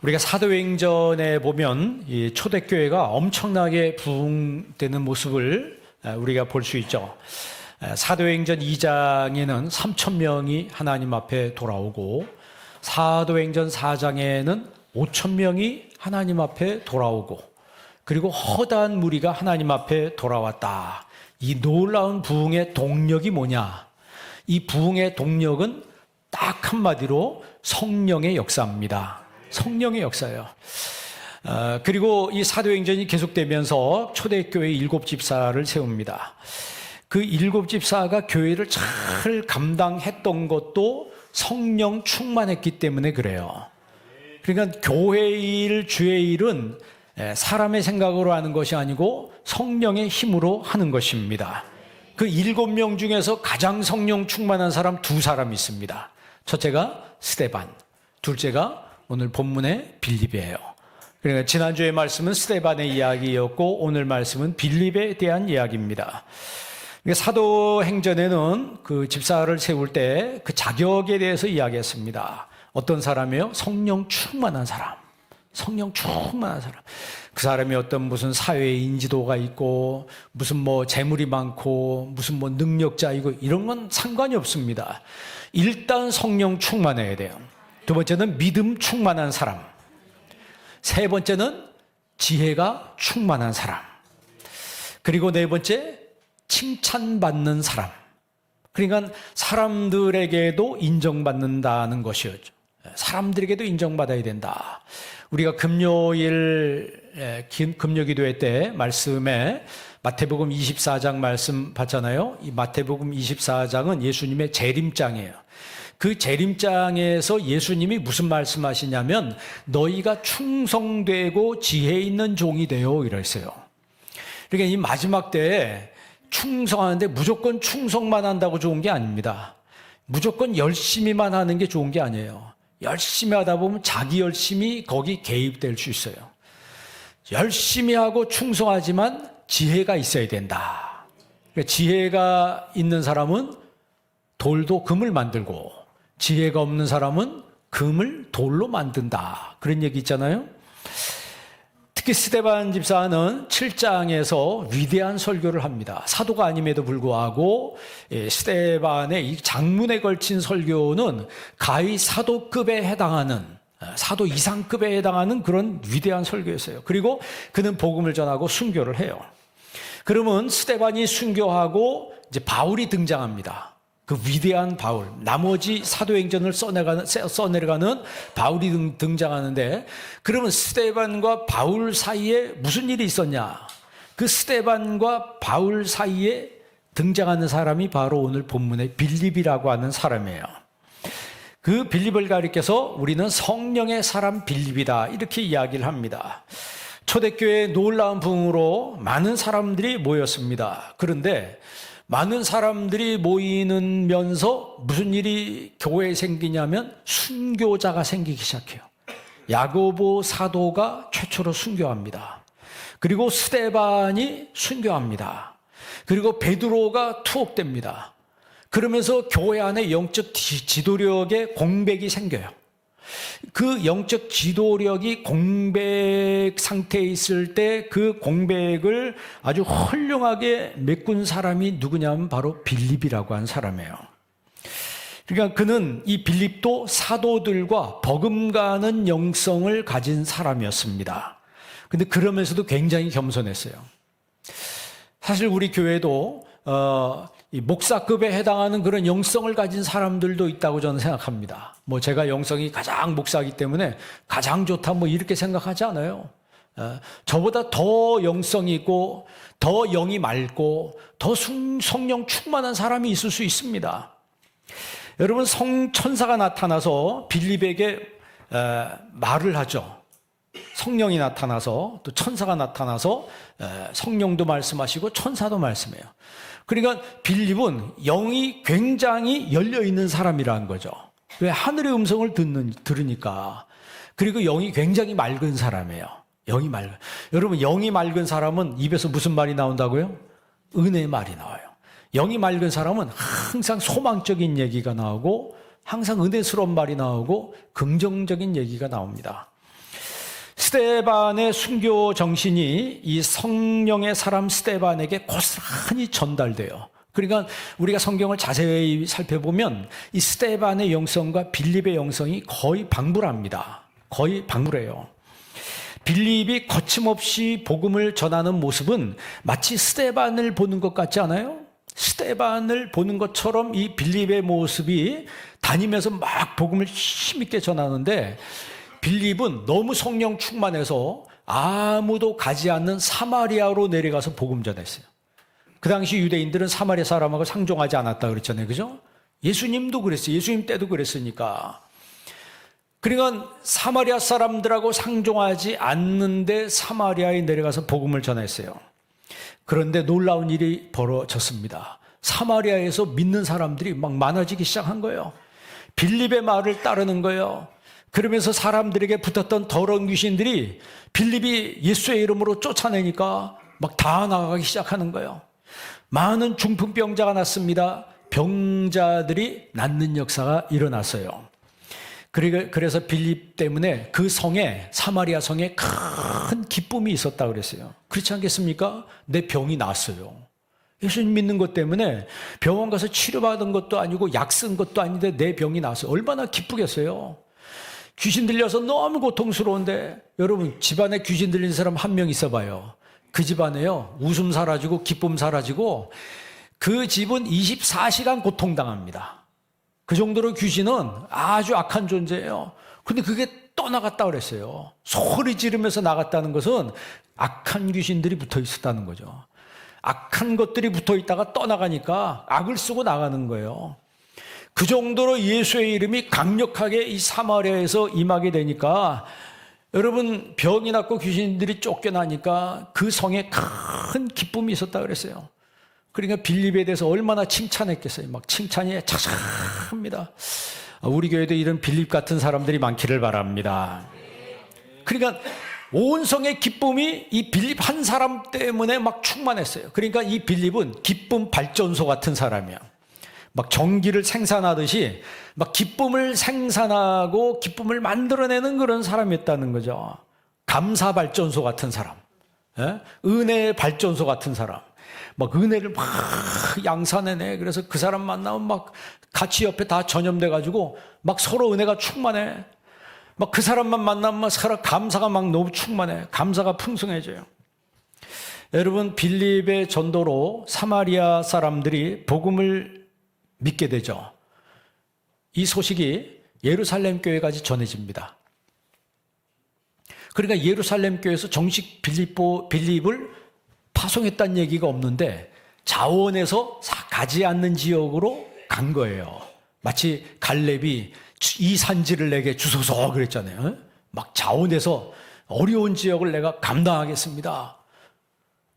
우리가 사도행전에 보면 이 초대교회가 엄청나게 부흥되는 모습을 우리가 볼 수 있죠. 사도행전 2장에는 3,000명이 하나님 앞에 돌아오고, 사도행전 4장에는 5,000명이 하나님 앞에 돌아오고, 그리고 허다한 무리가 하나님 앞에 돌아왔다. 이 놀라운 부흥의 동력이 뭐냐? 이 부흥의 동력은 딱 한마디로 성령의 역사입니다. 성령의 역사예요. 그리고 이 사도행전이 계속되면서 초대교회 7집사를 세웁니다. 그 7집사가 교회를 잘 감당했던 것도 성령 충만했기 때문에 그래요. 그러니까 교회 일, 주의 일은 사람의 생각으로 하는 것이 아니고 성령의 힘으로 하는 것입니다. 그 7명 중에서 가장 성령 충만한 사람 2사람이 있습니다. 첫째가 스데반, 둘째가 오늘 본문의 빌립이에요. 그러니까 지난주의 말씀은 스데반의 이야기였고, 오늘 말씀은 빌립에 대한 이야기입니다. 그러니까 사도행전에는 그 집사를 세울 때 그 자격에 대해서 이야기했습니다. 어떤 사람이요? 성령 충만한 사람. 성령 충만한 사람. 그 사람이 어떤 무슨 사회의 인지도가 있고, 무슨 뭐 재물이 많고, 무슨 뭐 능력자이고, 이런 건 상관이 없습니다. 일단 성령 충만해야 돼요. 두 번째는 믿음 충만한 사람. 세 번째는 지혜가 충만한 사람. 그리고 네 번째, 칭찬받는 사람. 그러니까 사람들에게도 인정받는다는 것이었죠. 사람들에게도 인정받아야 된다. 우리가 금요일 금요기도회 때 말씀에 마태복음 24장 말씀 봤잖아요. 이 마태복음 24장은 예수님의 재림장이에요. 그 재림장에서 예수님이 무슨 말씀하시냐면 너희가 충성되고 지혜 있는 종이 되어 이랬어요. 그러니까 이 마지막 때에 충성하는데 무조건 충성만 한다고 좋은 게 아닙니다. 무조건 열심히만 하는 게 좋은 게 아니에요. 열심히 하다 보면 자기 열심히 거기 개입될 수 있어요. 열심히 하고 충성하지만 지혜가 있어야 된다. 그러니까 지혜가 있는 사람은 돌도 금을 만들고, 지혜가 없는 사람은 금을 돌로 만든다. 그런 얘기 있잖아요. 특히 스데반 집사는 7장에서 위대한 설교를 합니다. 사도가 아님에도 불구하고 스데반의 이 장문에 걸친 설교는 가히 사도급에 해당하는, 사도 이상급에 해당하는 그런 위대한 설교였어요. 그리고 그는 복음을 전하고 순교를 해요. 그러면 스데반이 순교하고 이제 바울이 등장합니다. 그 위대한 바울, 나머지 사도행전을 써내려가는 바울이 등장하는데, 그러면 스데반과 바울 사이에 무슨 일이 있었냐? 그 스데반과 바울 사이에 등장하는 사람이 바로 오늘 본문의 빌립이라고 하는 사람이에요. 그 빌립을 가리켜서 우리는 성령의 사람 빌립이다, 이렇게 이야기를 합니다. 초대교회의 놀라운 부흥으로 많은 사람들이 모였습니다. 그런데 많은 사람들이 모이면서 무슨 일이 교회에 생기냐면 순교자가 생기기 시작해요. 야고보 사도가 최초로 순교합니다. 그리고 스데반이 순교합니다. 그리고 베드로가 투옥됩니다. 그러면서 교회 안에 영적 지도력의 공백이 생겨요. 그 영적 지도력이 공백 상태에 있을 때 그 공백을 아주 훌륭하게 메꾼 사람이 누구냐면 바로 빌립이라고 하는 사람이에요. 그러니까 그는, 이 빌립도 사도들과 버금가는 영성을 가진 사람이었습니다. 근데 그러면서도 굉장히 겸손했어요. 사실 우리 교회도 이 목사급에 해당하는 그런 영성을 가진 사람들도 있다고 저는 생각합니다. 뭐 제가 영성이 가장 목사이기 때문에 가장 좋다 뭐 이렇게 생각하지 않아요. 저보다 더 영성이 있고 더 영이 맑고 더 성령 충만한 사람이 있을 수 있습니다. 여러분, 천사가 나타나서 빌립에게 말을 하죠. 성령이 나타나서, 또 천사가 나타나서 성령도 말씀하시고 천사도 말씀해요. 그러니까 빌립은 영이 굉장히 열려있는 사람이라는 거죠. 왜? 하늘의 음성을 들으니까. 그리고 영이 굉장히 맑은 사람이에요. 영이 맑은. 여러분, 영이 맑은 사람은 입에서 무슨 말이 나온다고요? 은혜의 말이 나와요. 영이 맑은 사람은 항상 소망적인 얘기가 나오고, 항상 은혜스러운 말이 나오고, 긍정적인 얘기가 나옵니다. 스데반의 순교 정신이 이 성령의 사람 스데반에게 고스란히 전달돼요. 그러니까 우리가 성경을 자세히 살펴보면 이 스데반의 영성과 빌립의 영성이 거의 방불합니다. 거의 방불해요. 빌립이 거침없이 복음을 전하는 모습은 마치 스데반을 보는 것 같지 않아요? 스데반을 보는 것처럼 이 빌립의 모습이 다니면서 막 복음을 힘있게 전하는데, 빌립은 너무 성령 충만해서 아무도 가지 않는 사마리아로 내려가서 복음 전했어요. 그 당시 유대인들은 사마리아 사람하고 상종하지 않았다 그랬잖아요. 그죠? 예수님도 그랬어요. 예수님 때도 그랬으니까. 그러니까 사마리아 사람들하고 상종하지 않는데 사마리아에 내려가서 복음을 전했어요. 그런데 놀라운 일이 벌어졌습니다. 사마리아에서 믿는 사람들이 막 많아지기 시작한 거예요. 빌립의 말을 따르는 거예요. 그러면서 사람들에게 붙었던 더러운 귀신들이 빌립이 예수의 이름으로 쫓아내니까 막 다 나가기 시작하는 거예요. 많은 중풍병자가 났습니다. 병자들이 낫는 역사가 일어났어요. 그래서 빌립 때문에 그 성에, 사마리아 성에 큰 기쁨이 있었다고 그랬어요. 그렇지 않겠습니까? 내 병이 나았어요. 예수님 믿는 것 때문에 병원 가서 치료받은 것도 아니고 약 쓴 것도 아닌데 내 병이 나았어요. 얼마나 기쁘겠어요. 귀신 들려서 너무 고통스러운데, 여러분 집안에 귀신 들린 사람 한 명 있어봐요. 그 집안에요, 웃음 사라지고 기쁨 사라지고 그 집은 24시간 고통당합니다. 그 정도로 귀신은 아주 악한 존재예요. 근데 그게 떠나갔다 그랬어요. 소리 지르면서 나갔다는 것은 악한 귀신들이 붙어 있었다는 거죠. 악한 것들이 붙어 있다가 떠나가니까 악을 쓰고 나가는 거예요. 그 정도로 예수의 이름이 강력하게 이 사마리아에서 임하게 되니까, 여러분 병이 났고 귀신들이 쫓겨나니까 그 성에 큰 기쁨이 있었다 그랬어요. 그러니까 빌립에 대해서 얼마나 칭찬했겠어요. 막 칭찬이 차차합니다. 우리 교회도 이런 빌립 같은 사람들이 많기를 바랍니다. 그러니까 온 성의 기쁨이 이 빌립 한 사람 때문에 막 충만했어요. 그러니까 이 빌립은 기쁨 발전소 같은 사람이야. 막 전기를 생산하듯이 막 기쁨을 생산하고 기쁨을 만들어내는 그런 사람이었다는 거죠. 감사 발전소 같은 사람, 은혜의 발전소 같은 사람, 막 은혜를 막 양산해내. 그래서 그 사람 만나면 막 같이 옆에 다 전염돼가지고 막 서로 은혜가 충만해. 막 그 사람만 만나면 막 서로 감사가 막 너무 충만해. 감사가 풍성해져요. 여러분, 빌립의 전도로 사마리아 사람들이 복음을 믿게 되죠. 이 소식이 예루살렘 교회까지 전해집니다. 그러니까 예루살렘 교회에서 정식 빌립을 파송했다는 얘기가 없는데 자원해서 가지 않는 지역으로 간 거예요. 마치 갈렙이 이 산지를 내게 주소서 그랬잖아요. 막 자원해서 어려운 지역을 내가 감당하겠습니다.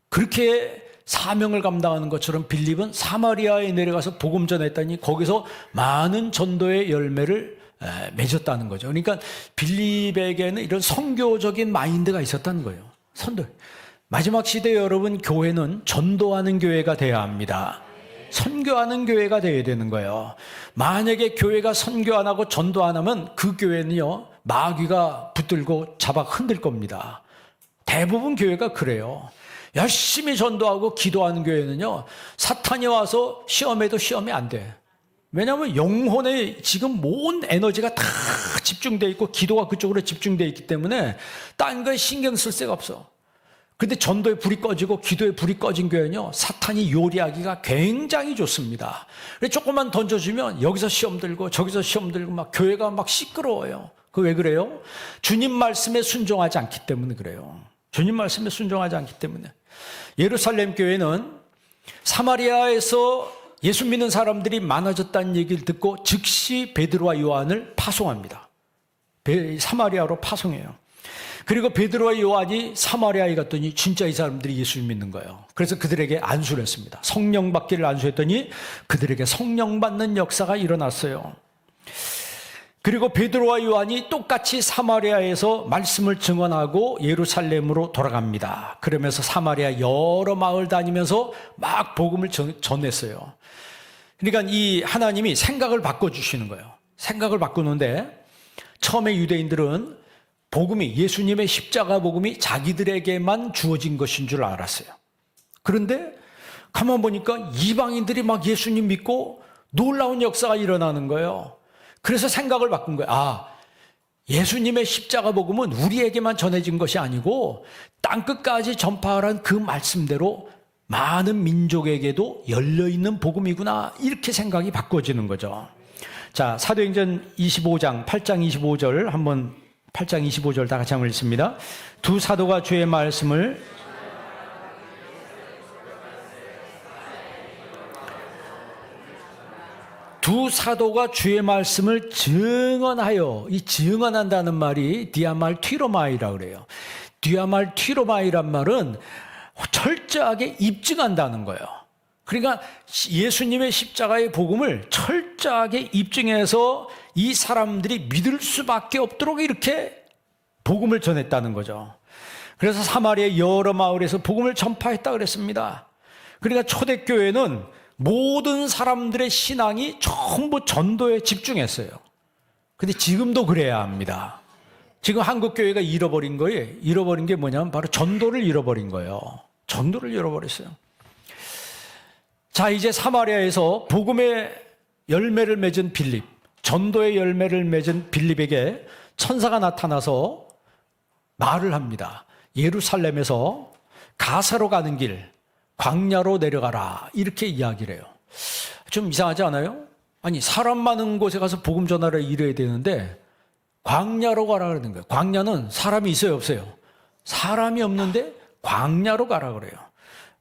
그렇게 사명을 감당하는 것처럼 빌립은 사마리아에 내려가서 복음 전했더니 거기서 많은 전도의 열매를 맺었다는 거죠. 그러니까 빌립에게는 이런 선교적인 마인드가 있었다는 거예요. 선도. 마지막 시대에 여러분, 교회는 전도하는 교회가 되어야 합니다. 선교하는 교회가 되어야 되는 거예요. 만약에 교회가 선교 안 하고 전도 안 하면 그 교회는요, 마귀가 붙들고 잡아 흔들 겁니다. 대부분 교회가 그래요. 열심히 전도하고 기도하는 교회는요, 사탄이 와서 시험해도 시험이 안 돼. 왜냐하면 영혼에 지금 온 에너지가 다 집중되어 있고 기도가 그쪽으로 집중되어 있기 때문에 딴 거에 신경 쓸 새가 없어. 근데 전도에 불이 꺼지고 기도에 불이 꺼진 교회는요, 사탄이 요리하기가 굉장히 좋습니다. 조금만 던져주면 여기서 시험 들고 저기서 시험 들고 막 교회가 막 시끄러워요. 그 왜 그래요? 주님 말씀에 순종하지 않기 때문에 그래요. 주님 말씀에 순종하지 않기 때문에. 예루살렘 교회는 사마리아에서 예수 믿는 사람들이 많아졌다는 얘기를 듣고 즉시 베드로와 요한을 파송합니다. 사마리아로 파송해요. 그리고 베드로와 요한이 사마리아에 갔더니 진짜 이 사람들이 예수 믿는 거예요. 그래서 그들에게 안수를 했습니다. 성령 받기를 안수했더니 그들에게 성령 받는 역사가 일어났어요. 그리고 베드로와 요한이 똑같이 사마리아에서 말씀을 증언하고 예루살렘으로 돌아갑니다. 그러면서 사마리아 여러 마을 다니면서 막 복음을 전했어요. 그러니까 이 하나님이 생각을 바꿔주시는 거예요. 생각을 바꾸는데 처음에 유대인들은 복음이, 예수님의 십자가 복음이 자기들에게만 주어진 것인 줄 알았어요. 그런데 가만 보니까 이방인들이 막 예수님 믿고 놀라운 역사가 일어나는 거예요. 그래서 생각을 바꾼 거예요. 아, 예수님의 십자가 복음은 우리에게만 전해진 것이 아니고 땅끝까지 전파하라는 그 말씀대로 많은 민족에게도 열려있는 복음이구나, 이렇게 생각이 바꿔지는 거죠. 자, 사도행전 25장 8장 25절 한번 8장 25절 다 같이 한번 읽습니다. 두 사도가 주의 말씀을 증언하여, 이 증언한다는 말이 디아말튀로마이라 그래요. 디아말튀로마이란 말은 철저하게 입증한다는 거예요. 그러니까 예수님의 십자가의 복음을 철저하게 입증해서 이 사람들이 믿을 수밖에 없도록 이렇게 복음을 전했다는 거죠. 그래서 사마리아 여러 마을에서 복음을 전파했다 그랬습니다. 그러니까 초대교회는 모든 사람들의 신앙이 전부 전도에 집중했어요. 근데 지금도 그래야 합니다. 지금 한국교회가 잃어버린 게 뭐냐면 바로 전도를 잃어버린 거예요. 전도를 잃어버렸어요. 자, 이제 사마리아에서 복음의 열매를 맺은 빌립, 전도의 열매를 맺은 빌립에게 천사가 나타나서 말을 합니다. 예루살렘에서 가사로 가는 길, 광야로 내려가라, 이렇게 이야기를 해요. 좀 이상하지 않아요? 아니, 사람 많은 곳에 가서 복음 전하라 이래야 되는데 광야로 가라 그러는 거예요. 광야는 사람이 있어요, 없어요? 사람이 없는데 광야로 가라 그래요.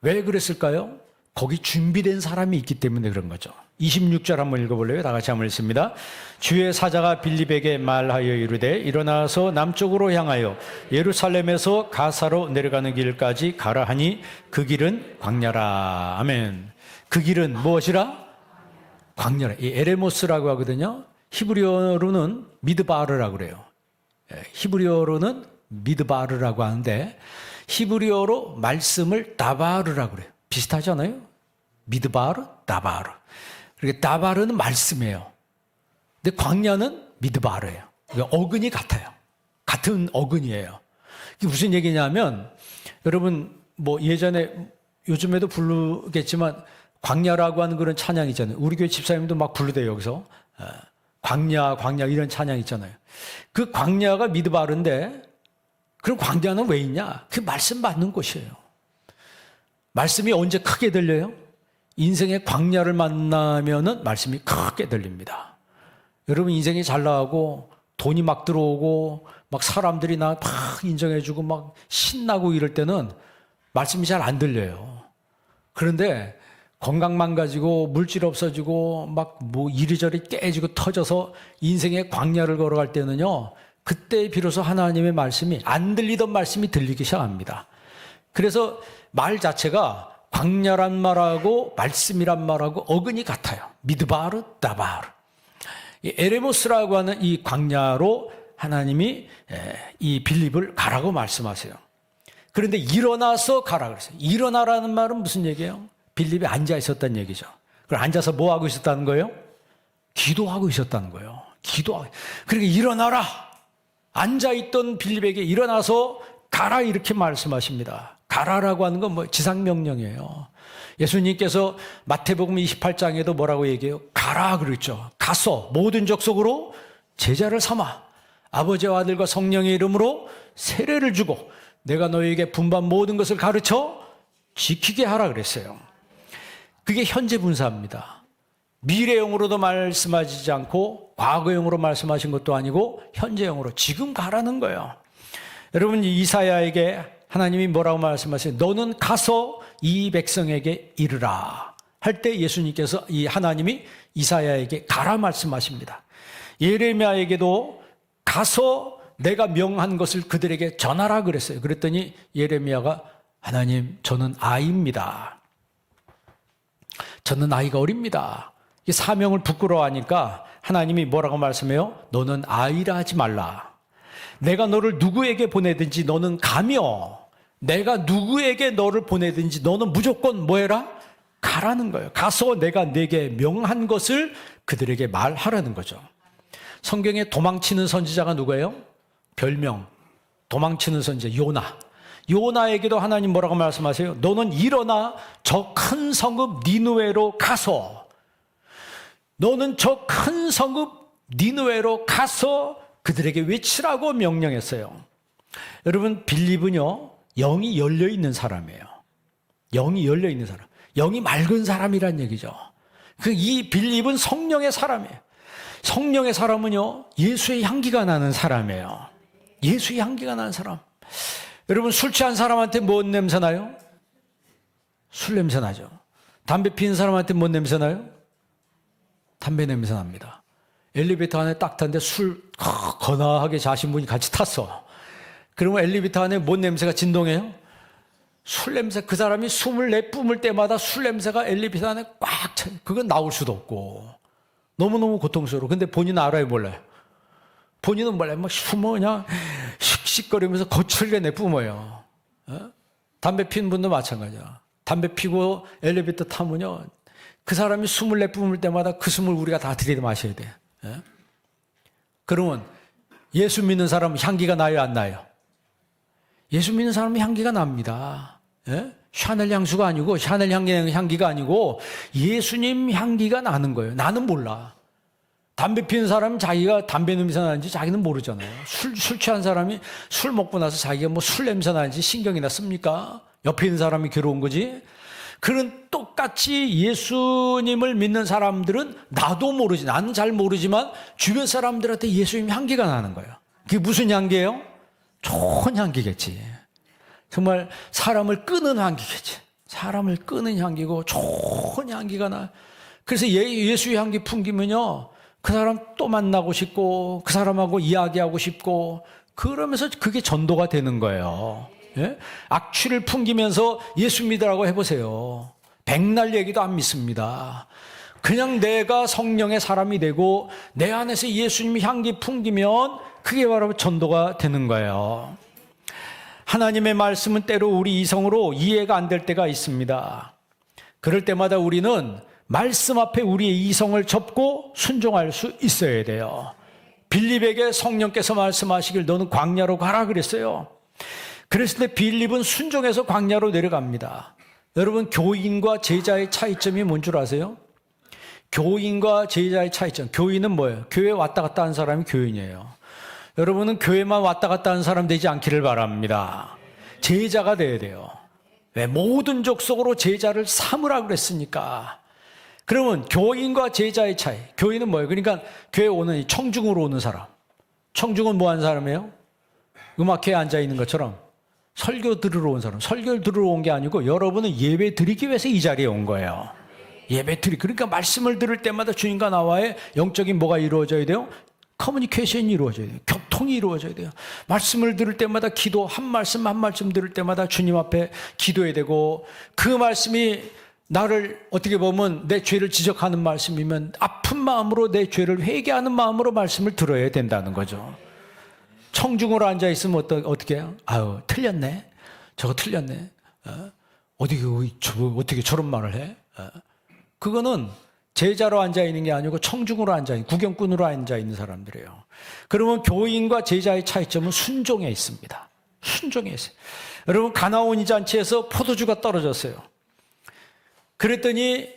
왜 그랬을까요? 거기 준비된 사람이 있기 때문에 그런 거죠. 26절 한번 읽어볼래요? 다 같이 한번 읽습니다. 주의 사자가 빌립에게 말하여 이르되 일어나서 남쪽으로 향하여 예루살렘에서 가사로 내려가는 길까지 가라 하니 그 길은 광야라. 아멘. 그 길은 무엇이라? 광야라. 이 에레모스라고 하거든요. 히브리어로는 미드바르라고 그래요. 히브리어로는 미드바르라고 하는데 히브리어로 말씀을 다바르라고 그래요. 비슷하잖아요? 미드바르, 다바르. 그러니까 다바르는 말씀이에요. 근데 광야는 미드바르예요. 그러니까 어근이 같아요. 같은 어근이에요. 이게 무슨 얘기냐면, 여러분 뭐 예전에, 요즘에도 부르겠지만 광야라고 하는 그런 찬양 있잖아요. 우리 교회 집사님도 막 부르대요, 여기서. 광야, 광야 이런 찬양 있잖아요. 그 광야가 미드바르인데, 그럼 광야는 왜 있냐? 그 말씀 받는 곳이에요. 말씀이 언제 크게 들려요? 인생의 광야를 만나면은 말씀이 크게 들립니다. 여러분 인생이 잘 나가고 돈이 막 들어오고 막 사람들이 나 막 인정해주고 막 신나고 이럴 때는 말씀이 잘 안 들려요. 그런데 건강 망가지고 물질 없어지고 막 뭐 이리저리 깨지고 터져서 인생의 광야를 걸어갈 때는요, 그때 비로소 하나님의 말씀이, 안 들리던 말씀이 들리기 시작합니다. 그래서 말 자체가 광야란 말하고 말씀이란 말하고 어근이 같아요. 미드바르, 다바르. 에레모스라고 하는 이 광야로 하나님이 이 빌립을 가라고 말씀하세요. 그런데 일어나서 가라 그랬어요. 일어나라는 말은 무슨 얘기예요? 빌립이 앉아 있었다는 얘기죠. 그럼 앉아서 뭐 하고 있었다는 거예요? 기도하고 있었다는 거예요. 기도하고. 그러니까 일어나라. 앉아있던 빌립에게 일어나서 가라, 이렇게 말씀하십니다. 가라라고 하는 건 뭐 지상명령이에요. 예수님께서 마태복음 28장에도 뭐라고 얘기해요? 가라 그랬죠. 가서 모든 족속으로 제자를 삼아 아버지와 아들과 성령의 이름으로 세례를 주고 내가 너희에게 분반 모든 것을 가르쳐 지키게 하라 그랬어요. 그게 현재 분사입니다. 미래형으로도 말씀하시지 않고 과거형으로 말씀하신 것도 아니고 현재형으로 지금 가라는 거예요. 여러분, 이사야에게 하나님이 뭐라고 말씀하세요? 너는 가서 이 백성에게 이르라 할 때 예수님께서, 이 하나님이 이사야에게 가라 말씀하십니다. 예레미야에게도 가서 내가 명한 것을 그들에게 전하라 그랬어요. 그랬더니 예레미야가, 하나님, 저는 아이입니다. 저는 아이가 어립니다. 이 사명을 부끄러워하니까 하나님이 뭐라고 말씀해요? 너는 아이라 하지 말라. 내가 너를 누구에게 보내든지 너는 가며, 내가 누구에게 너를 보내든지 너는 무조건 뭐해라? 가라는 거예요. 가서 내가 내게 명한 것을 그들에게 말하라는 거죠. 성경에 도망치는 선지자가 누구예요? 별명 도망치는 선지자 요나. 요나에게도 하나님 뭐라고 말씀하세요? 너는 일어나 저 큰 성읍 니느웨로 가서, 너는 저 큰 성읍 니느웨로 가서 그들에게 외치라고 명령했어요. 여러분, 빌립은요, 영이 열려있는 사람이에요. 영이 열려있는 사람. 영이 맑은 사람이란 얘기죠. 이 빌립은 성령의 사람이에요. 성령의 사람은요, 예수의 향기가 나는 사람이에요. 예수의 향기가 나는 사람. 여러분, 술 취한 사람한테 뭔 냄새 나요? 술 냄새 나죠. 담배 피는 사람한테 뭔 냄새 나요? 담배 냄새 납니다. 엘리베이터 안에 딱 탔는데 술 거나하게 자신 분이 같이 탔어. 그러면 엘리베이터 안에 뭔 냄새가 진동해요? 술 냄새. 그 사람이 숨을 내뿜을 때마다 술 냄새가 엘리베이터 안에 꽉 차요. 그건 나올 수도 없고 너무너무 고통스러워. 근데 본인은 알아요, 몰라요? 본인은 몰라요. 막 숨어 그냥 씩씩거리면서 거칠게 내뿜어요. 담배 피는 분도 마찬가지야. 담배 피고 엘리베이터 타면요, 그 사람이 숨을 내뿜을 때마다 그 숨을 우리가 다 들이대 마셔야 돼. 그러면 예수 믿는 사람은 향기가 나요, 안 나요? 예수 믿는 사람은 향기가 납니다. 샤넬 향수가 아니고, 샤넬 향기가 아니고 예수님 향기가 나는 거예요. 나는 몰라. 담배 피는 사람은 자기가 담배 냄새 나는지 자기는 모르잖아요. 술 취한 사람이 술 먹고 나서 자기가 뭐 술 냄새 나는지 신경이 났습니까? 옆에 있는 사람이 괴로운 거지. 그런 똑같이 예수님을 믿는 사람들은 나도 모르지, 나는 잘 모르지만 주변 사람들한테 예수님 향기가 나는 거예요. 그게 무슨 향기예요? 좋은 향기겠지. 정말 사람을 끄는 향기겠지. 사람을 끄는 향기고 좋은 향기가 나. 그래서 예수의 향기 풍기면요, 그 사람 또 만나고 싶고 그 사람하고 이야기하고 싶고 그러면서 그게 전도가 되는 거예요. 예? 악취를 풍기면서 예수 믿으라고 해보세요. 백날 얘기도 안 믿습니다. 그냥 내가 성령의 사람이 되고 내 안에서 예수님의 향기 풍기면 그게 바로 전도가 되는 거예요. 하나님의 말씀은 때로 우리 이성으로 이해가 안 될 때가 있습니다. 그럴 때마다 우리는 말씀 앞에 우리의 이성을 접고 순종할 수 있어야 돼요. 빌립에게 성령께서 말씀하시길 너는 광야로 가라 그랬어요. 그랬을 때 빌립은 순종해서 광야로 내려갑니다. 여러분, 교인과 제자의 차이점이 뭔 줄 아세요? 교인과 제자의 차이점. 교인은 뭐예요? 교회 왔다 갔다 하는 사람이 교인이에요. 여러분은 교회만 왔다 갔다 하는 사람 되지 않기를 바랍니다. 제자가 돼야 돼요. 왜? 모든 족속으로 제자를 삼으라 그랬으니까. 그러면 교인과 제자의 차이. 교인은 뭐예요? 그러니까 교회 오는, 청중으로 오는 사람. 청중은 뭐 하는 사람이에요? 음악회에 앉아 있는 것처럼 설교 들으러 온 사람. 설교를 들으러 온 게 아니고 여러분은 예배 드리기 위해서 이 자리에 온 거예요. 예배 드리. 그러니까 말씀을 들을 때마다 주님과 나와의 영적인 뭐가 이루어져야 돼요? 커뮤니케이션이 이루어져야 돼요. 교통이 이루어져야 돼요. 말씀을 들을 때마다 기도, 한 말씀 한 말씀 들을 때마다 주님 앞에 기도해야 되고, 그 말씀이 나를 어떻게 보면 내 죄를 지적하는 말씀이면 아픈 마음으로 내 죄를 회개하는 마음으로 말씀을 들어야 된다는 거죠. 청중으로 앉아있으면 어떻게 해요? 아유, 틀렸네. 저거 틀렸네. 어떻게 저런 말을 해? 그거는 제자로 앉아있는 게 아니고 청중으로 앉아있는, 구경꾼으로 앉아있는 사람들이에요. 그러면 교인과 제자의 차이점은 순종에 있습니다. 순종에 있어요. 여러분, 가나오니 잔치에서 포도주가 떨어졌어요. 그랬더니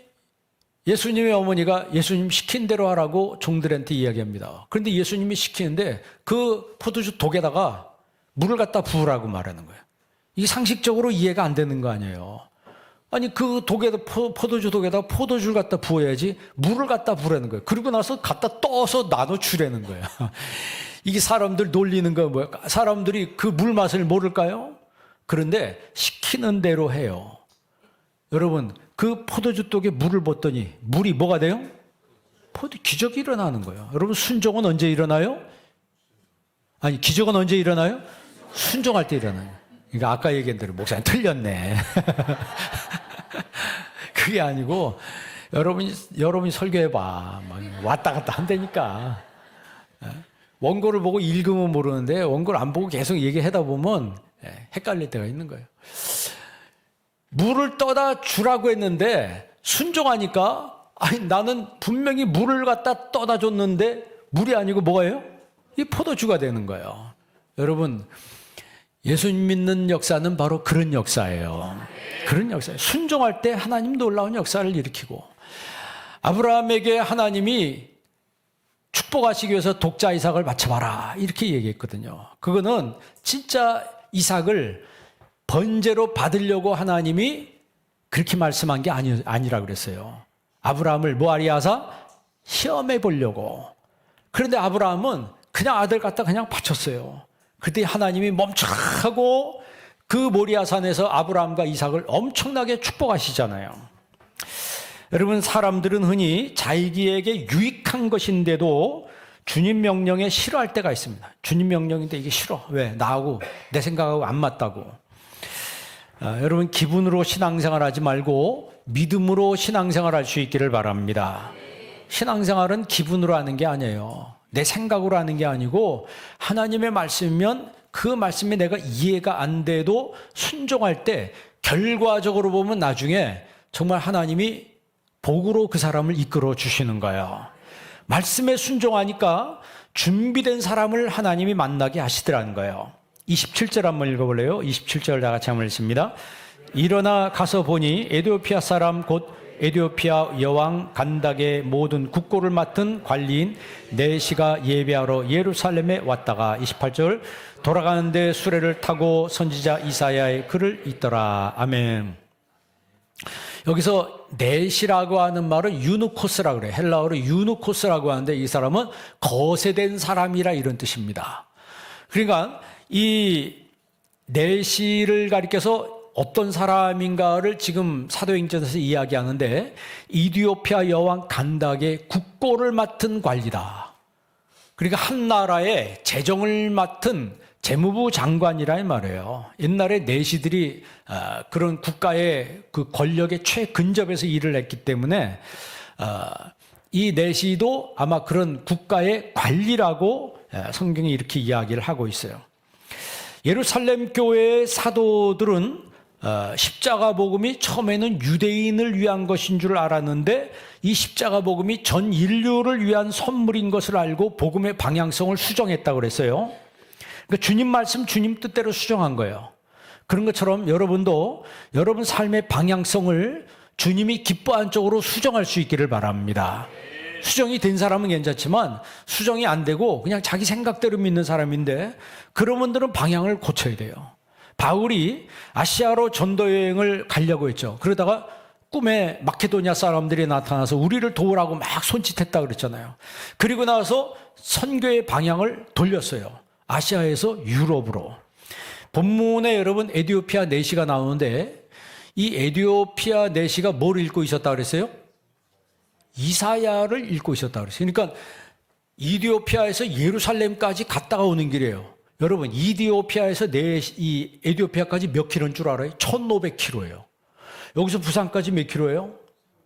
예수님의 어머니가 예수님 시킨 대로 하라고 종들한테 이야기합니다. 그런데 예수님이 시키는데 그 포도주 독에다가 물을 갖다 부으라고 말하는 거예요. 이게 상식적으로 이해가 안 되는 거 아니에요. 아니, 그 독에다, 포도주 독에다가 포도주를 갖다 부어야지 물을 갖다 부으라는 거예요. 그리고 나서 갖다 떠서 나눠 주라는 거예요. 이게 사람들 놀리는 거 뭐야? 사람들이 그 물 맛을 모를까요? 그런데 시키는 대로 해요. 여러분, 그 포도주 독에 물을 붓더니 물이 뭐가 돼요? 기적이 일어나는 거예요. 여러분, 순종은 언제 일어나요? 아니, 기적은 언제 일어나요? 순종할 때 일어나요. 그러니까 아까 얘기한 대로 목사님 틀렸네. 그게 아니고 여러분이 설교해봐. 왔다 갔다 한다니까. 원고를 보고 읽으면 모르는데 원고를 안 보고 계속 얘기하다 보면 헷갈릴 때가 있는 거예요. 물을 떠다 주라고 했는데 순종하니까, 아니, 나는 분명히 물을 갖다 떠다 줬는데 물이 아니고 뭐예요? 이 포도주가 되는 거예요. 여러분, 예수님 믿는 역사는 바로 그런 역사예요. 그런 역사예요. 순종할 때 하나님 놀라운 역사를 일으키고, 아브라함에게 하나님이 축복하시기 위해서 독자 이삭을 바쳐봐라 이렇게 얘기했거든요. 그거는 진짜 이삭을 번제로 받으려고 하나님이 그렇게 말씀한 게 아니라 그랬어요. 아브라함을 뭐하리 하사? 시험해 보려고. 그런데 아브라함은 그냥 아들 갖다 그냥 바쳤어요. 그때 하나님이 멈춰하고 그 모리아산에서 아브라함과 이삭을 엄청나게 축복하시잖아요. 여러분, 사람들은 흔히 자기에게 유익한 것인데도 주님 명령에 싫어할 때가 있습니다. 주님 명령인데 이게 싫어. 왜? 나하고 내 생각하고 안 맞다고. 여러분, 기분으로 신앙생활 하지 말고 믿음으로 신앙생활 할 수 있기를 바랍니다. 신앙생활은 기분으로 하는 게 아니에요. 내 생각으로 하는 게 아니고 하나님의 말씀이면 그 말씀이 내가 이해가 안 돼도 순종할 때 결과적으로 보면 나중에 정말 하나님이 복으로 그 사람을 이끌어 주시는 거예요. 말씀에 순종하니까 준비된 사람을 하나님이 만나게 하시더라는 거예요. 27절 한번 읽어볼래요? 27절 다 같이 한번 읽습니다. 일어나 가서 보니 에디오피아 사람 곧 에디오피아 여왕 간닥의 모든 국고를 맡은 관리인 네시가 예배하러 예루살렘에 왔다가 28절 돌아가는데 수레를 타고 선지자 이사야의 글을 읽더라. 아멘. 여기서 네시라고 하는 말은 유누코스라고 그래요. 헬라어로 유누코스라고 하는데 이 사람은 거세된 사람이라 이런 뜻입니다. 그러니까 이 네시를 가리켜서 어떤 사람인가를 지금 사도행전에서 이야기하는데 이디오피아 여왕 간닥의 국고를 맡은 관리다. 그러니까 한 나라의 재정을 맡은 재무부 장관이라는 말이에요. 옛날에 내시들이 그런 국가의 그 권력의 최근접에서 일을 했기 때문에 이 내시도 아마 그런 국가의 관리라고 성경이 이렇게 이야기를 하고 있어요. 예루살렘 교회의 사도들은 십자가 복음이 처음에는 유대인을 위한 것인 줄 알았는데 이 십자가 복음이 전 인류를 위한 선물인 것을 알고 복음의 방향성을 수정했다고 그랬어요. 그러니까 주님 말씀, 주님 뜻대로 수정한 거예요. 그런 것처럼 여러분도 여러분 삶의 방향성을 주님이 기뻐한 쪽으로 수정할 수 있기를 바랍니다. 수정이 된 사람은 괜찮지만 수정이 안 되고 그냥 자기 생각대로 믿는 사람인데 그런 분들은 방향을 고쳐야 돼요. 바울이 아시아로 전도 여행을 가려고 했죠. 그러다가 꿈에 마케도니아 사람들이 나타나서 우리를 도우라고 막 손짓했다 그랬잖아요. 그리고 나서 선교의 방향을 돌렸어요. 아시아에서 유럽으로. 본문에 여러분 에디오피아 내시가 나오는데 이 에디오피아 내시가 뭘 읽고 있었다 그랬어요? 이사야를 읽고 있었다 그랬어요. 그러니까 이디오피아에서 예루살렘까지 갔다가 오는 길이에요. 여러분 이디오피아에서 이 에디오피아까지 몇 킬로인 줄 알아요? 1500킬로예요. 여기서 부산까지 몇 킬로예요?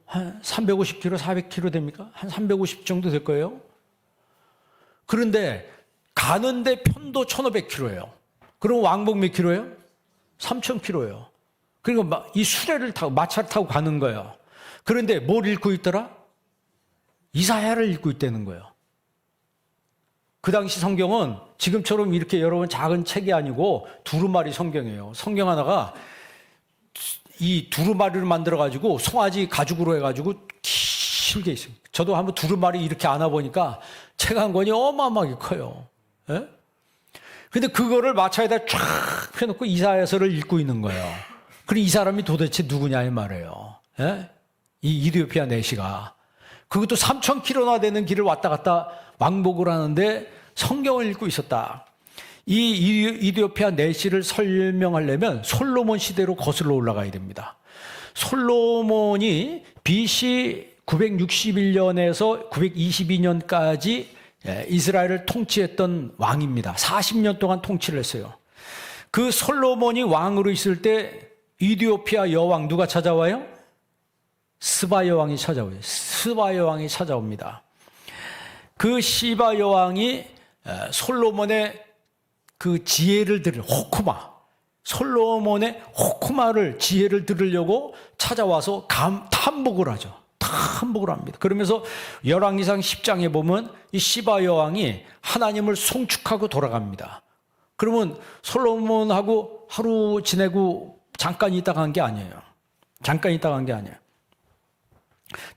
한 350킬로, 400킬로 됩니까? 한 350 정도 될 거예요. 그런데 가는데 편도 1500킬로예요. 그럼 왕복 몇 킬로예요? 3000킬로예요. 그러니까 이 수레를 타고 마차를 타고 가는 거예요. 그런데 뭘 읽고 있더라? 이사야를 읽고 있다는 거예요. 그 당시 성경은 지금처럼 이렇게 여러분 작은 책이 아니고 두루마리 성경이에요. 성경 하나가 이 두루마리를 만들어가지고 송아지 가죽으로 해가지고 길게 있어요. 저도 한번 두루마리 이렇게 안아보니까 책 한 권이 어마어마하게 커요. 예? 근데 그거를 마차에다 쫙 펴놓고 이사야서를 읽고 있는 거예요. 그럼 이 사람이 도대체 누구냐 이 말이에요. 예? 이 이디오피아 내시가. 그것도 3000km나 되는 길을 왔다 갔다 왕복을 하는데 성경을 읽고 있었다. 이 이디오피아 내시를 설명하려면 솔로몬 시대로 거슬러 올라가야 됩니다. 솔로몬이 BC 961년에서 922년까지 이스라엘을 통치했던 왕입니다. 40년 동안 통치를 했어요. 그 솔로몬이 왕으로 있을 때 이디오피아 여왕 누가 찾아와요? 스바 여왕이 찾아오요. 스바 여왕이 찾아옵니다. 그 시바 여왕이 솔로몬의 그 지혜를 들을 호쿠마, 솔로몬의 호쿠마를 지혜를 들으려고 찾아와서 탐복을 하죠. 탐복을 합니다. 그러면서 열왕기상 10장에 보면 이 시바 여왕이 하나님을 송축하고 돌아갑니다. 그러면 솔로몬하고 하루 지내고 잠깐 있다가 간 게 아니에요. 잠깐 있다가 간 게 아니에요.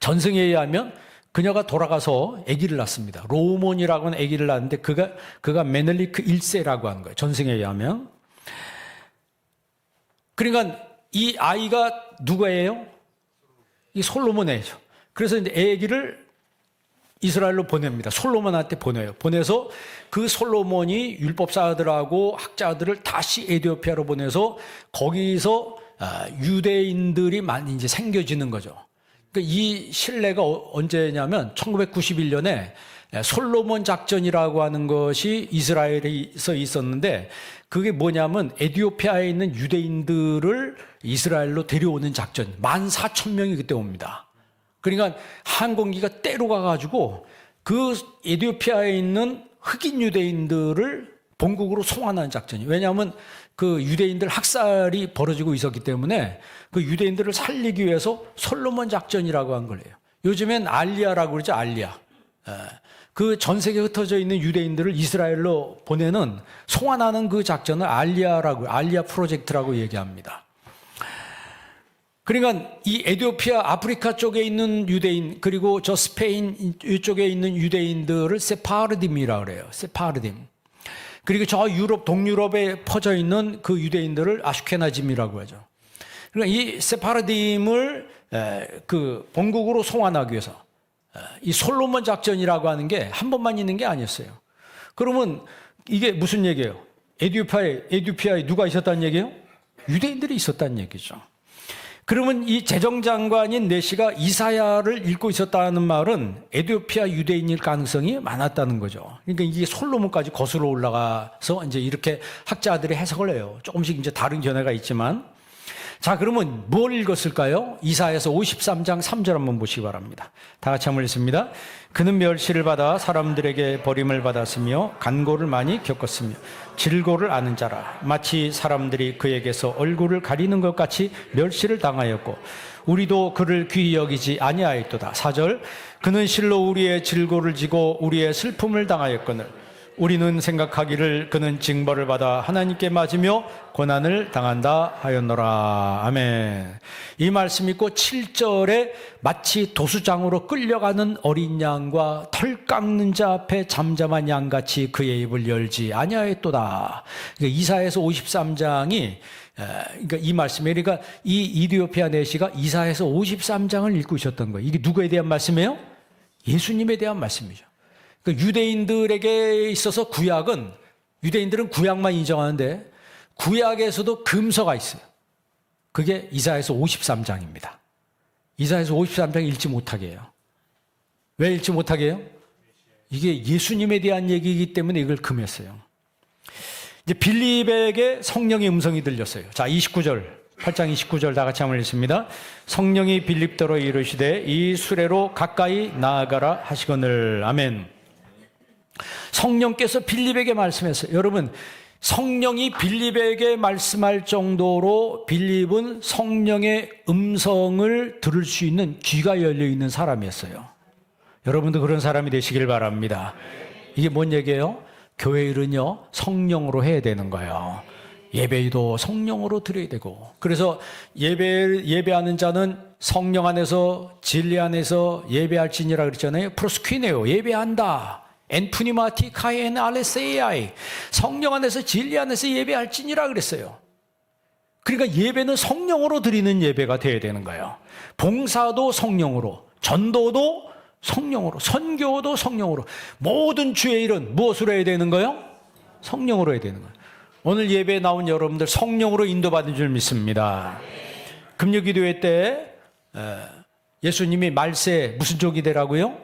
전승에 의하면 그녀가 돌아가서 아기를 낳습니다. 로몬이라고 하는 아기를 낳았는데 그가 메넬리크 1세라고 하는 거예요. 전승에 의하면. 그러니까 이 아이가 누구예요? 이 솔로몬이죠. 그래서 이제 아기를 이스라엘로 보냅니다. 솔로몬한테 보내요. 보내서 그 솔로몬이 율법사들하고 학자들을 다시 에티오피아로 보내서 거기서 유대인들이 많이 이제 생겨지는 거죠. 그러니까 이 신뢰가 언제냐면 1991년에 솔로몬 작전이라고 하는 것이 이스라엘에서 있었는데 그게 뭐냐면 에티오피아에 있는 유대인들을 이스라엘로 데려오는 작전. 14,000명이 그때 옵니다. 그러니까 항공기가 때로 가가지고 그 에티오피아에 있는 흑인 유대인들을 본국으로 송환하는 작전이에요. 왜냐하면 그 유대인들 학살이 벌어지고 있었기 때문에 그 유대인들을 살리기 위해서 솔로몬 작전이라고 한 거예요. 요즘엔 알리아라고 그러죠. 알리아. 그 전 세계에 흩어져 있는 유대인들을 이스라엘로 보내는 송환하는 그 작전을 알리아 프로젝트라고 얘기합니다. 그러니까 이 에티오피아 아프리카 쪽에 있는 유대인 그리고 저 스페인 이쪽에 있는 유대인들을 세파르딤이라고 그래요. 세파르딤. 그리고 저 유럽 동유럽에 퍼져 있는 그 유대인들을 아슈케나짐이라고 하죠. 그러니까 이 세파르딤을 그 본국으로 송환하기 위해서 이 솔로몬 작전이라고 하는 게 한 번만 있는 게 아니었어요. 그러면 이게 무슨 얘기예요? 에티오피아에 누가 있었다는 얘기예요? 유대인들이 있었다는 얘기죠. 그러면 이 재정장관인 네시가 이사야를 읽고 있었다는 말은 에티오피아 유대인일 가능성이 많았다는 거죠. 그러니까 이게 솔로몬까지 거슬러 올라가서 이제 이렇게 학자들이 해석을 해요. 조금씩 이제 다른 견해가 있지만. 자, 그러면 뭘 읽었을까요? 이사야서 53장 3절 한번 보시기 바랍니다. 다 같이 한번 읽습니다. 그는 멸시를 받아 사람들에게 버림을 받았으며 간고를 많이 겪었으며 질고를 아는 자라. 마치 사람들이 그에게서 얼굴을 가리는 것 같이 멸시를 당하였고 우리도 그를 귀히 여기지 아니하였도다. 4절 그는 실로 우리의 질고를 지고 우리의 슬픔을 당하였거늘 우리는 생각하기를 그는 징벌을 받아 하나님께 맞으며 고난을 당한다 하였노라. 아멘. 이 말씀 있고 7절에 마치 도수장으로 끌려가는 어린 양과 털 깎는 자 앞에 잠잠한 양같이 그의 입을 열지 아니하였도다. 그러니까 이사야서 53장이 그러니까 이 말씀에 그러니까 이 이디오피아 내시가 이사야서 53장을 읽고 있었던 거예요. 이게 누구에 대한 말씀이에요? 예수님에 대한 말씀이죠. 그러니까 유대인들에게 있어서 구약은 유대인들은 구약만 인정하는데 구약에서도 금서가 있어요. 그게 이사야서 53장입니다. 이사야서 53장 읽지 못하게 해요. 왜 읽지 못하게 해요? 이게 예수님에 대한 얘기이기 때문에 이걸 금했어요. 이제 빌립에게 성령의 음성이 들렸어요. 자, 29절, 8장 29절 다 같이 한번 읽습니다. 성령이 빌립더러 이르시되 이 수레로 가까이 나아가라 하시거늘. 아멘. 성령께서 빌립에게 말씀했어요. 여러분, 성령이 빌립에게 말씀할 정도로 빌립은 성령의 음성을 들을 수 있는 귀가 열려 있는 사람이었어요. 여러분도 그런 사람이 되시길 바랍니다. 이게 뭔 얘기예요? 교회 일은요 성령으로 해야 되는 거예요. 예배도 성령으로 드려야 되고, 그래서 예배하는 자는 성령 안에서 진리 안에서 예배할지니라 그랬잖아요. 프로스퀴네요. 예배한다. 엔푸니마티 카엔 알레세이아이. 성령 안에서 진리 안에서 예배할지니라 그랬어요. 그러니까 예배는 성령으로 드리는 예배가 되어야 되는 거예요. 봉사도 성령으로, 전도도 성령으로, 선교도 성령으로, 모든 주의 일은 무엇으로 해야 되는 거예요? 성령으로 해야 되는 거예요. 오늘 예배에 나온 여러분들 성령으로 인도받은 줄 믿습니다. 금요기도회 때 예수님이 말세 무슨 종이 되라고요?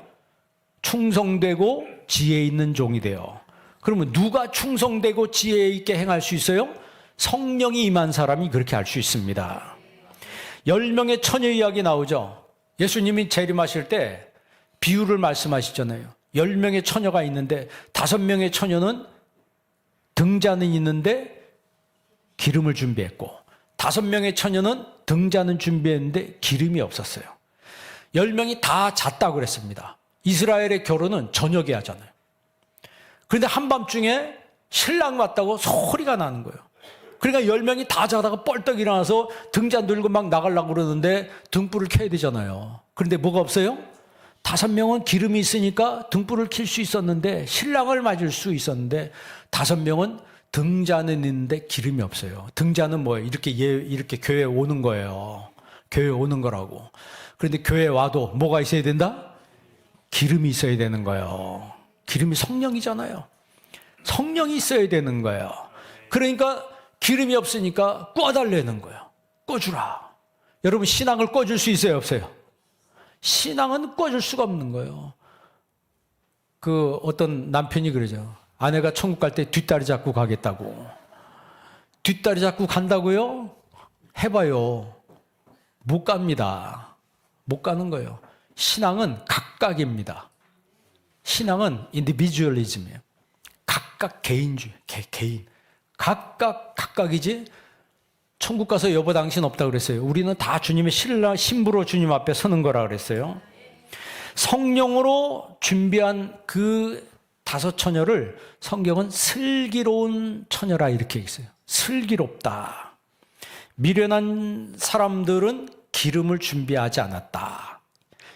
충성되고 지혜 있는 종이 되어. 그러면 누가 충성되고 지혜 있게 행할 수 있어요? 성령이 임한 사람이 그렇게 할 수 있습니다. 10명의 처녀 이야기 나오죠. 예수님이 재림하실 때 비유를 말씀하시잖아요. 10명의 처녀가 있는데 5명의 처녀는 등잔은 있는데 기름을 준비했고 5명의 처녀는 등잔은 준비했는데 기름이 없었어요. 10명이 다 잤다고 그랬습니다. 이스라엘의 결혼은 저녁에 하잖아요. 그런데 한밤중에 신랑 왔다고 소리가 나는 거예요. 그러니까 10명이 다 자다가 뻘떡 일어나서 등잔 들고 막 나가려고 그러는데 등불을 켜야 되잖아요. 그런데 뭐가 없어요? 5명은 기름이 있으니까 등불을 켤 수 있었는데, 신랑을 맞을 수 있었는데, 5명은 등잔은 있는데 기름이 없어요. 등잔은 뭐예요? 이렇게 교회에 오는 거예요. 교회에 오는 거라고. 그런데 교회에 와도 뭐가 있어야 된다? 기름이 있어야 되는 거예요. 기름이 성령이잖아요. 성령이 있어야 되는 거예요. 그러니까 기름이 없으니까 꺼달라는 거예요. 꺼주라. 여러분, 신앙을 꺼줄 수 있어요, 없어요? 신앙은 꺼줄 수가 없는 거예요. 어떤 남편이 그러죠. 아내가 천국 갈 때 뒷다리 잡고 가겠다고. 뒷다리 잡고 간다고요? 해봐요. 못 갑니다. 못 가는 거예요. 신앙은 각각입니다. 신앙은 인디비주얼리즘이에요. 각각 개인주의, 개인. 각각이지. 천국 가서 여보 당신 없다고 그랬어요. 우리는 다 주님의 신부로 주님 앞에 서는 거라 그랬어요. 성령으로 준비한 그 5 처녀를 성경은 슬기로운 처녀라 이렇게 있어요. 슬기롭다. 미련한 사람들은 기름을 준비하지 않았다.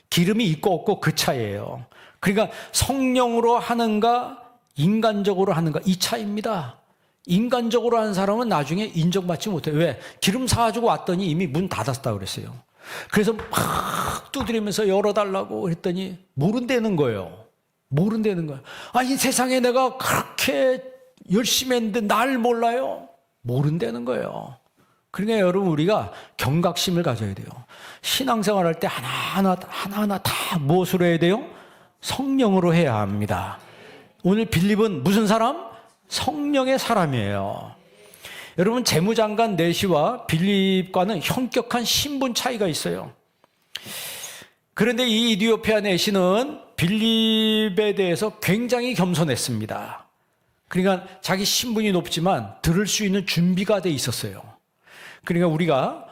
기름이 있고 없고 그 차이예요. 그러니까 성령으로 하는가 인간적으로 하는가 이 차이입니다. 인간적으로 하는 사람은 나중에 인정받지 못해요. 왜? 기름 사가지고 왔더니 이미 문 닫았다고 그랬어요. 그래서 막 두드리면서 열어달라고 했더니 모른다는 거예요. 모른다는 거예요. 아니, 세상에 내가 그렇게 열심히 했는데 날 몰라요? 모른다는 거예요. 그러니까 여러분, 우리가 경각심을 가져야 돼요. 신앙생활 할 때 하나하나 다 무엇으로 해야 돼요? 성령으로 해야 합니다. 오늘 빌립은 무슨 사람? 성령의 사람이에요. 여러분, 재무장관 내시와 빌립과는 현격한 신분 차이가 있어요. 그런데 이 이디오피아 내시는 빌립에 대해서 굉장히 겸손했습니다. 그러니까 자기 신분이 높지만 들을 수 있는 준비가 돼 있었어요. 그러니까 우리가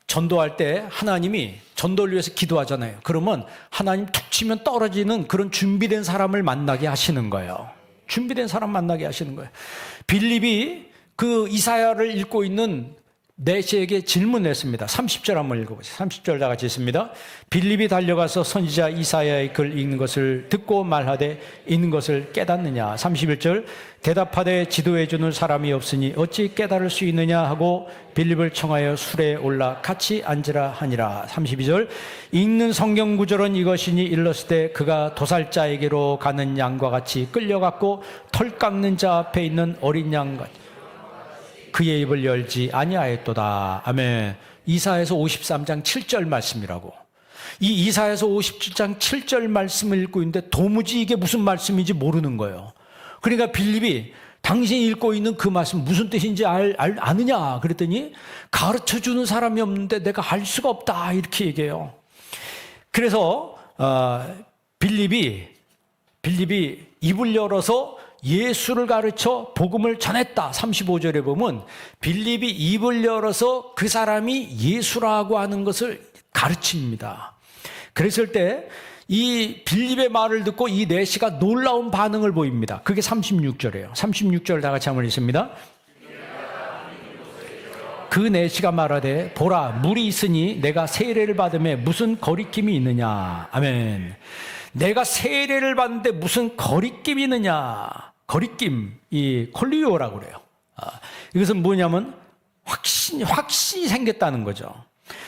전도할 때 하나님이 전도를 위해서 기도하잖아요. 그러면 하나님 툭 치면 떨어지는 그런 준비된 사람을 만나게 하시는 거예요. 준비된 사람 만나게 하시는 거예요. 빌립이 그 이사야를 읽고 있는 내시에게 질문했습니다. 30절 한번 읽어보세요. 30절 다 같이 읽습니다. 빌립이 달려가서 선지자 이사야의 글 읽는 것을 듣고 말하되 있는 것을 깨닫느냐. 31절 대답하되 지도해주는 사람이 없으니 어찌 깨달을 수 있느냐 하고 빌립을 청하여 술에 올라 같이 앉으라 하니라. 32절 읽는 성경 구절은 이것이니 일렀을 때 그가 도살자에게로 가는 양과 같이 끌려갔고 털 깎는 자 앞에 있는 어린 양같이 그의 입을 열지 아니하였도다. 아멘. 이사야서 53장 7절 말씀이라고. 이 이사야서 57장 7절 말씀을 읽고 있는데 도무지 이게 무슨 말씀인지 모르는 거예요. 그러니까 빌립이 당신이 읽고 있는 그 말씀 무슨 뜻인지 아느냐 그랬더니 가르쳐주는 사람이 없는데 내가 알 수가 없다 이렇게 얘기해요. 그래서 빌립이 입을 열어서 예수를 가르쳐 복음을 전했다. 35절에 보면 빌립이 입을 열어서 그 사람이 예수라고 하는 것을 가르칩니다. 그랬을 때 이 빌립의 말을 듣고 이 내시가 놀라운 반응을 보입니다. 그게 36절이에요. 36절 다 같이 한번 읽습니다. 그 내시가 말하되 보라 물이 있으니 내가 세례를 받음에 무슨 거리낌이 있느냐. 아멘. 내가 세례를 받는데 무슨 거리낌이 있느냐. 거리낌, 이 콜리오라고 그래요. 이것은 뭐냐면 확신이 생겼다는 거죠.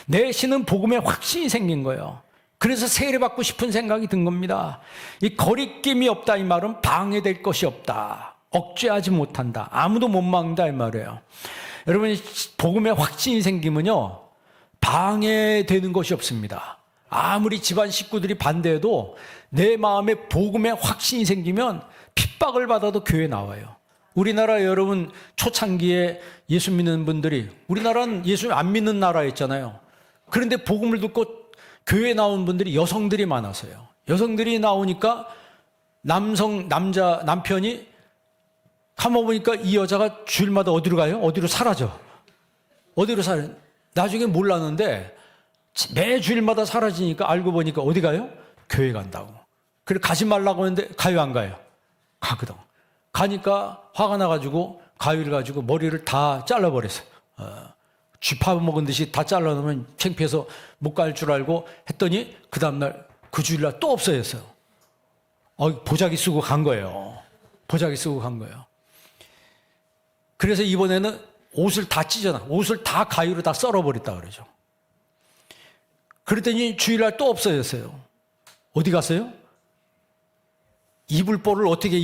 내시는 복음에 확신이 생긴 거예요. 그래서 세례받고 싶은 생각이 든 겁니다. 이 거리낌이 없다 이 말은 방해될 것이 없다. 억제하지 못한다. 아무도 못 막는다 이 말이에요. 여러분, 복음에 확신이 생기면요 방해되는 것이 없습니다. 아무리 집안 식구들이 반대해도 내 마음에 복음에 확신이 생기면 핍박을 받아도 교회 나와요. 우리나라 여러분 초창기에 예수 믿는 분들이, 우리나라는 예수 안 믿는 나라였잖아요. 그런데 복음을 듣고 교회에 나온 분들이 여성들이 많아서요. 여성들이 나오니까 남편이 가만 보니까 이 여자가 주일마다 어디로 가요? 어디로 사라져. 나중에 몰랐는데 매 주일마다 사라지니까 알고 보니까 어디 가요? 교회 간다고. 그래 가지 말라고 했는데 가요 안 가요? 가거든. 가니까 화가 나가지고 가위를 가지고 머리를 다 잘라버렸어요. 쥐파 먹은 듯이 다 잘라놓으면 창피해서 못 갈 줄 알고 했더니 그 다음날 그 주일날 또 없어졌어요. 보자기 쓰고 간 거예요. 보자기 쓰고 간 거예요. 그래서 이번에는 옷을 다 찢어놔. 옷을 다 가위로 다 썰어버렸다 그러죠. 그랬더니 주일날 또 없어졌어요. 어디 갔어요? 이불보를 어떻게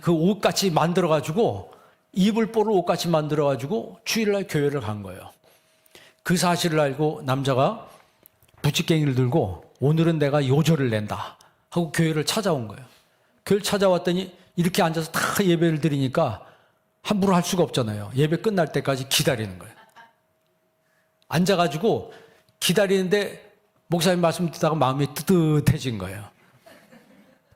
그 옷같이 만들어가지고 이불보를 옷같이 만들어가지고 주일날 교회를 간 거예요. 그 사실을 알고 남자가 부찌깽이를 들고 오늘은 내가 요절을 낸다 하고 교회를 찾아온 거예요. 교회를 찾아왔더니 이렇게 앉아서 다 예배를 드리니까 함부로 할 수가 없잖아요. 예배 끝날 때까지 기다리는 거예요. 앉아가지고 기다리는데 목사님 말씀 듣다가 마음이 뜨뜻해진 거예요.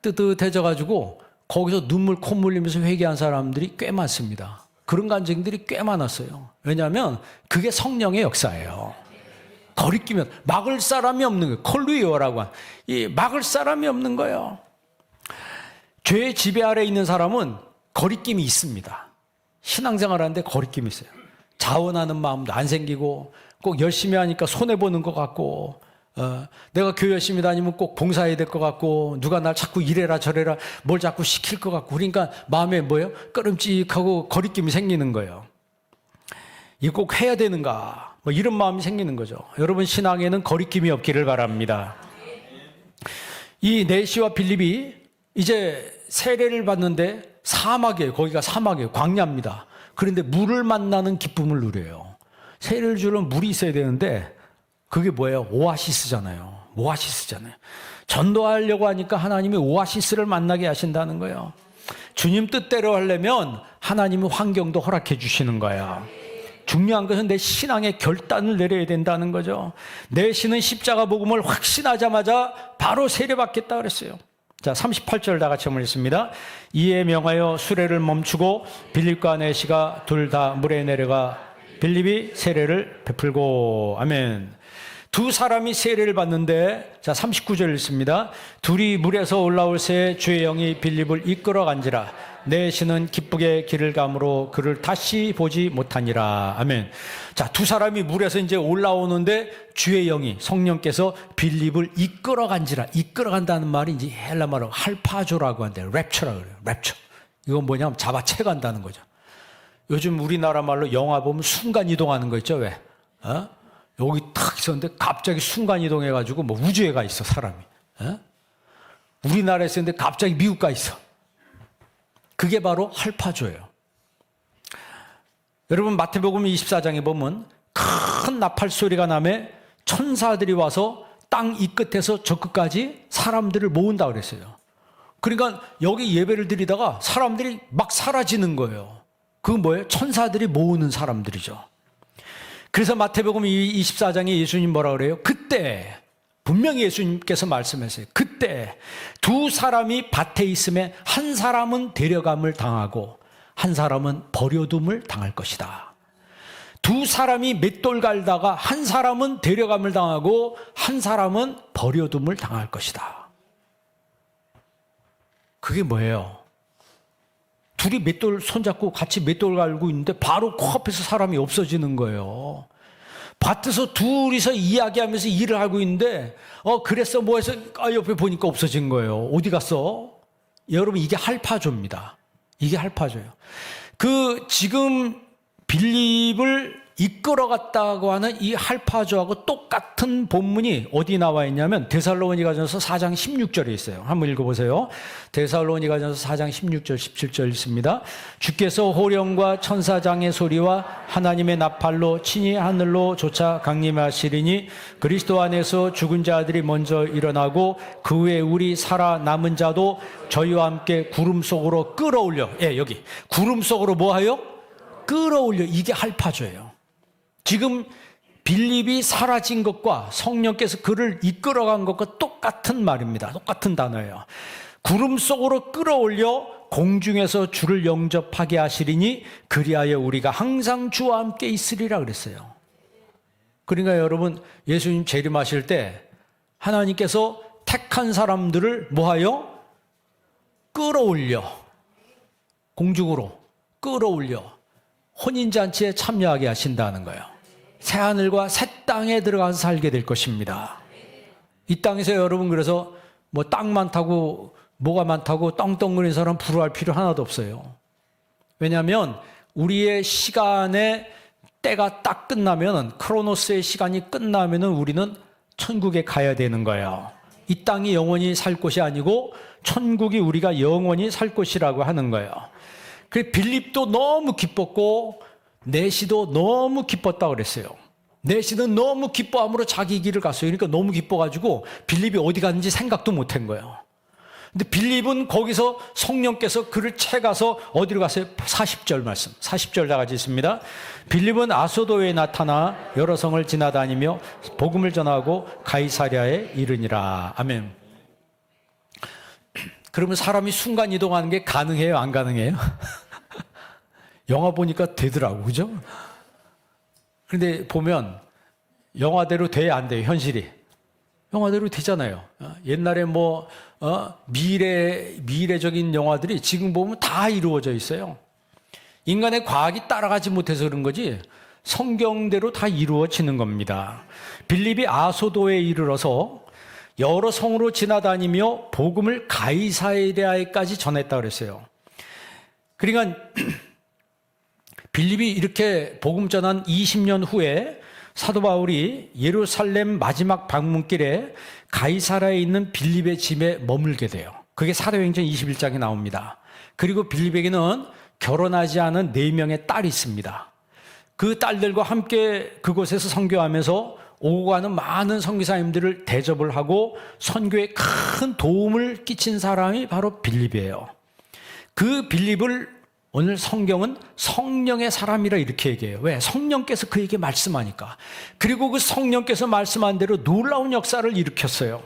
뜨뜻해져가지고 거기서 눈물 콧물 흘리면서 회개한 사람들이 꽤 많습니다. 그런 간증들이 꽤 많았어요. 왜냐하면 그게 성령의 역사예요. 거리끼면 막을 사람이 없는 거예요. 콜루이어라고 한 이 막을 사람이 없는 거예요. 죄의 지배 아래 있는 사람은 거리낌이 있습니다. 신앙생활 하는데 거리낌이 있어요. 자원하는 마음도 안 생기고 꼭 열심히 하니까 손해보는 것 같고 내가 교회 열심히 다니면 꼭 봉사해야 될 것 같고 누가 날 자꾸 이래라 저래라 뭘 자꾸 시킬 것 같고 그러니까 마음에 뭐예요? 꺼름직하고 거리낌이 생기는 거예요. 이거 꼭 해야 되는가 뭐 이런 마음이 생기는 거죠. 여러분 신앙에는 거리낌이 없기를 바랍니다. 이 네시와 빌립이 이제 세례를 받는데 사막이에요. 거기가 사막이에요. 광야입니다. 그런데 물을 만나는 기쁨을 누려요. 세례를 주려면 물이 있어야 되는데 그게 뭐예요? 오아시스잖아요. 오아시스잖아요. 전도하려고 하니까 하나님이 오아시스를 만나게 하신다는 거예요. 주님 뜻대로 하려면 하나님은 환경도 허락해 주시는 거예요. 중요한 것은 내 신앙의 결단을 내려야 된다는 거죠. 내 신은 십자가 복음을 확신하자마자 바로 세례받겠다 그랬어요. 자, 38절 다 같이 한번 읽습니다. 이에 명하여 수레를 멈추고 빌립과 네시가 둘 다 물에 내려가 빌립이 세례를 베풀고 아멘. 두 사람이 세례를 받는데 자 39절 읽습니다. 둘이 물에서 올라올 새 주의 영이 빌립을 이끌어 간지라 네시는 기쁘게 길을 가므로 그를 다시 보지 못하니라 아멘. 자, 두 사람이 물에서 이제 올라오는데 주의 영이 성령께서 빌립을 이끌어 간지라. 이끌어 간다는 말이 이제 헬라 말로 할파조라고 하는데 랩처라고 그래요. 랩처. 이건 뭐냐면 잡아채 간다는 거죠. 요즘 우리나라 말로 영화 보면 순간 이동하는 거 있죠. 왜? 여기 탁 있었는데 갑자기 순간 이동해가지고 뭐 우주에 가 있어 사람이. 우리나라에 있었는데 갑자기 미국 가 있어. 그게 바로 할파조예요. 여러분 마태복음 24장에 보면 큰 나팔 소리가 나매 천사들이 와서 땅 이 끝에서 저 끝까지 사람들을 모은다 그랬어요. 그러니까 여기 예배를 드리다가 사람들이 막 사라지는 거예요. 그건 뭐예요? 천사들이 모으는 사람들이죠. 그래서 마태복음 24장에 예수님 뭐라 그래요? 그때 분명히 예수님께서 말씀하세요. 그때 두 사람이 밭에 있음에 한 사람은 데려감을 당하고 한 사람은 버려둠을 당할 것이다. 두 사람이 맷돌 갈다가 한 사람은 데려감을 당하고 한 사람은 버려둠을 당할 것이다. 그게 뭐예요? 둘이 맷돌 손잡고 같이 맷돌 갈고 있는데 바로 코앞에서 사람이 없어지는 거예요. 밭에서 둘이서 이야기하면서 일을 하고 있는데 그래서 뭐해서 옆에 보니까 없어진 거예요. 어디 갔어? 여러분 이게 할파조입니다. 이게 할파조예요. 지금 빌립을 이끌어갔다고 하는 이 할파조하고 똑같은 본문이 어디 나와 있냐면 데살로니가전서 4장 16절에 있어요. 한번 읽어보세요. 데살로니가전서 4장 16절 17절 있습니다. 주께서 호령과 천사장의 소리와 하나님의 나팔로 친히 하늘로 조차 강림하시리니 그리스도 안에서 죽은 자들이 먼저 일어나고 그 후에 우리 살아남은 자도 저희와 함께 구름 속으로 끌어올려. 여기 구름 속으로 뭐하여? 끌어올려. 이게 할파조예요. 지금 빌립이 사라진 것과 성령께서 그를 이끌어간 것과 똑같은 말입니다. 똑같은 단어예요. 구름 속으로 끌어올려 공중에서 주를 영접하게 하시리니 그리하여 우리가 항상 주와 함께 있으리라 그랬어요. 그러니까 여러분 예수님 재림하실 때 하나님께서 택한 사람들을 뭐하여? 끌어올려. 공중으로 끌어올려 혼인잔치에 참여하게 하신다는 거예요. 새하늘과 새 땅에 들어가서 살게 될 것입니다. 이 땅에서 여러분 그래서 뭐 땅 많다고 뭐가 많다고 떵떵거리는 사람 부러워할 필요 하나도 없어요. 왜냐하면 우리의 시간의 때가 딱 끝나면, 크로노스의 시간이 끝나면 우리는 천국에 가야 되는 거예요. 이 땅이 영원히 살 곳이 아니고 천국이 우리가 영원히 살 곳이라고 하는 거예요. 그 빌립도 너무 기뻤고 내시도 너무 기뻤다고 그랬어요. 내시는 너무 기뻐함으로 자기 길을 갔어요. 그러니까 너무 기뻐가지고 빌립이 어디 갔는지 생각도 못한 거예요. 근데 빌립은 거기서 성령께서 그를 채가서 어디로 갔어요? 40절 말씀. 40절 다 같이 있습니다. 빌립은 아소도에 나타나 여러 성을 지나다니며 복음을 전하고 가이사랴에 이르니라. 아멘. 그러면 사람이 순간 이동하는 게 가능해요? 안 가능해요? 영화 보니까 되더라고, 그죠? 그런데 보면 영화대로 돼야 안 돼요, 현실이. 영화대로 되잖아요. 옛날에 미래적인 영화들이 지금 보면 다 이루어져 있어요. 인간의 과학이 따라가지 못해서 그런 거지 성경대로 다 이루어지는 겁니다. 빌립이 아소도에 이르러서 여러 성으로 지나다니며 복음을 가이사랴에까지 전했다 그랬어요. 그러니까 빌립이 이렇게 복음 전한 20년 후에 사도 바울이 예루살렘 마지막 방문길에 가이사랴에 있는 빌립의 집에 머물게 돼요. 그게 사도행전 21장에 나옵니다. 그리고 빌립에게는 결혼하지 않은 4명의 딸이 있습니다. 그 딸들과 함께 그곳에서 선교하면서 오고 가는 많은 선교사님들을 대접을 하고 선교에 큰 도움을 끼친 사람이 바로 빌립이에요. 그 빌립을 오늘 성경은 성령의 사람이라 이렇게 얘기해요. 왜? 성령께서 그에게 말씀하니까. 그리고 그 성령께서 말씀한 대로 놀라운 역사를 일으켰어요.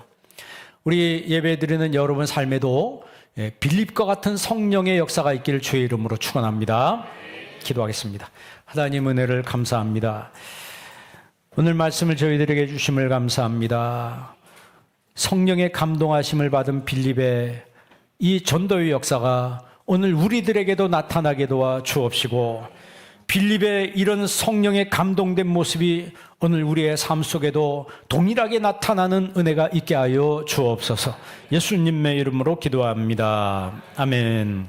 우리 예배드리는 여러분 삶에도 빌립과 같은 성령의 역사가 있기를 주의 이름으로 축원합니다. 기도하겠습니다. 하나님 은혜를 감사합니다. 오늘 말씀을 저희들에게 주심을 감사합니다. 성령의 감동하심을 받은 빌립의 이 전도의 역사가 오늘 우리들에게도 나타나게 도와 주옵시고, 빌립의 이런 성령의 감동된 모습이 오늘 우리의 삶 속에도 동일하게 나타나는 은혜가 있게 하여 주옵소서. 예수님의 이름으로 기도합니다. 아멘.